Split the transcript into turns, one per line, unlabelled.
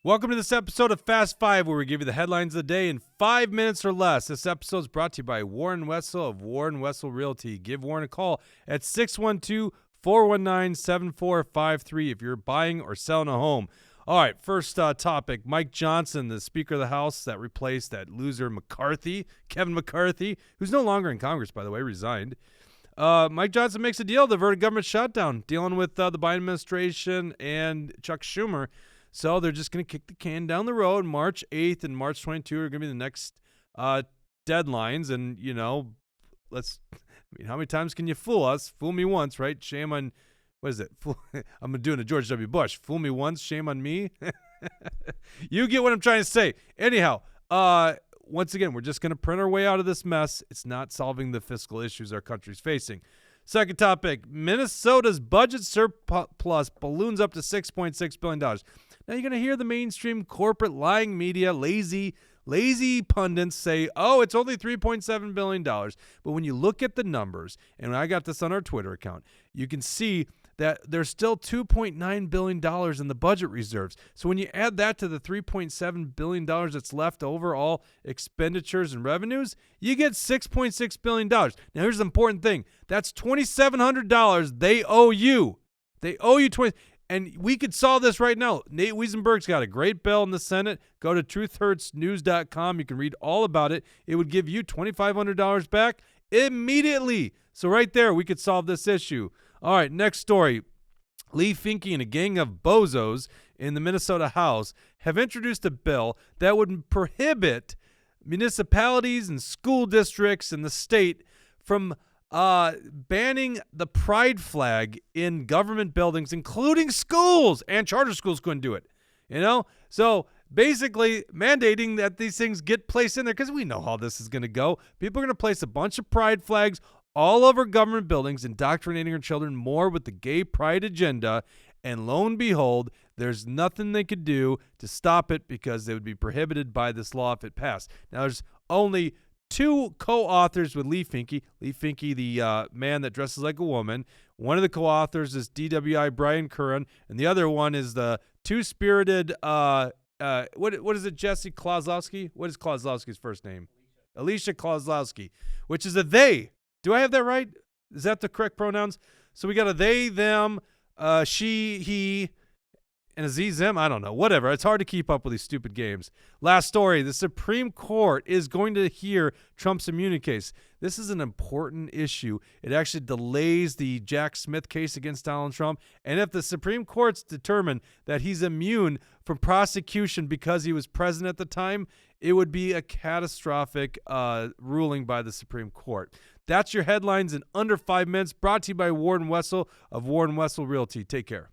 Welcome to this episode of Fast Five, where we give you the headlines of the day in 5 minutes or less. This episode is brought to you by Warren Wessel of Warren Wessel Realty. Give Warren a call at 612-419-7453 if you're buying or selling a home. All right, first topic, Mike Johnson, the Speaker of the House that replaced that loser McCarthy, Kevin McCarthy, who's no longer in Congress, by the way, resigned. Mike Johnson makes a deal to avert a government shutdown, dealing with the Biden administration and Chuck Schumer. So they're just going to kick the can down the road. March 8th and March 22 are going to be the next deadlines. And, you know, how many times can you fool us? Fool me once, right? Shame on, what is it? I'm doing a George W. Bush. Fool me once, shame on me. You get what I'm trying to say. Anyhow, once again, we're just going to print our way out of this mess. It's not solving the fiscal issues our country's facing. Second topic, Minnesota's budget surplus balloons up to $6.6 billion. Now you're going to hear the mainstream corporate lying media, lazy pundits say, oh, it's only $3.7 billion. But when you look at the numbers, and I got this on our Twitter account, you can see that there's still $2.9 billion in the budget reserves. So when you add that to the $3.7 billion that's left over, all expenditures and revenues, you get $6.6 billion. Now here's the important thing. That's $2,700 they owe you. They owe you $20. And we could solve this right now. Nate Wiesenberg's got a great bill in the Senate. Go to truthhurtsnews.com. You can read all about it. It would give you $2,500 back immediately. So right there, we could solve this issue. All right, next story. Leigh Finke and a gang of bozos in the Minnesota House have introduced a bill that would prohibit municipalities and school districts in the state from banning the pride flag in government buildings, including schools, and charter schools couldn't do it. You know, so basically mandating that these things get placed in there, because we know how this is going to go. People are going to place a bunch of pride flags all over government buildings, indoctrinating our children more with the gay pride agenda. And lo and behold, there's nothing they could do to stop it, because they would be prohibited by this law if it passed. Now, there's only two co-authors with Leigh Finke. Leigh Finke, the man that dresses like a woman. One of the co-authors is DWI Brian Curran, and the other one is the two-spirited, what is it, Jesse Kozlowski? What is Kozlowski's first name? Alicia Kozlowski, which is a they. Do I have that right? Is that the correct pronouns? So we got a they, them, she, he, and a Z, them. I don't know. Whatever. It's hard to keep up with these stupid games. Last story. The Supreme Court is going to hear Trump's immunity case. This is an important issue. It actually delays the Jack Smith case against Donald Trump. And if the Supreme Court's determined that he's immune from prosecution because he was president at the time, it would be a catastrophic ruling by the Supreme Court. That's your headlines in under 5 minutes, brought to you by Warren Wessel of Warren Wessel Realty. Take care.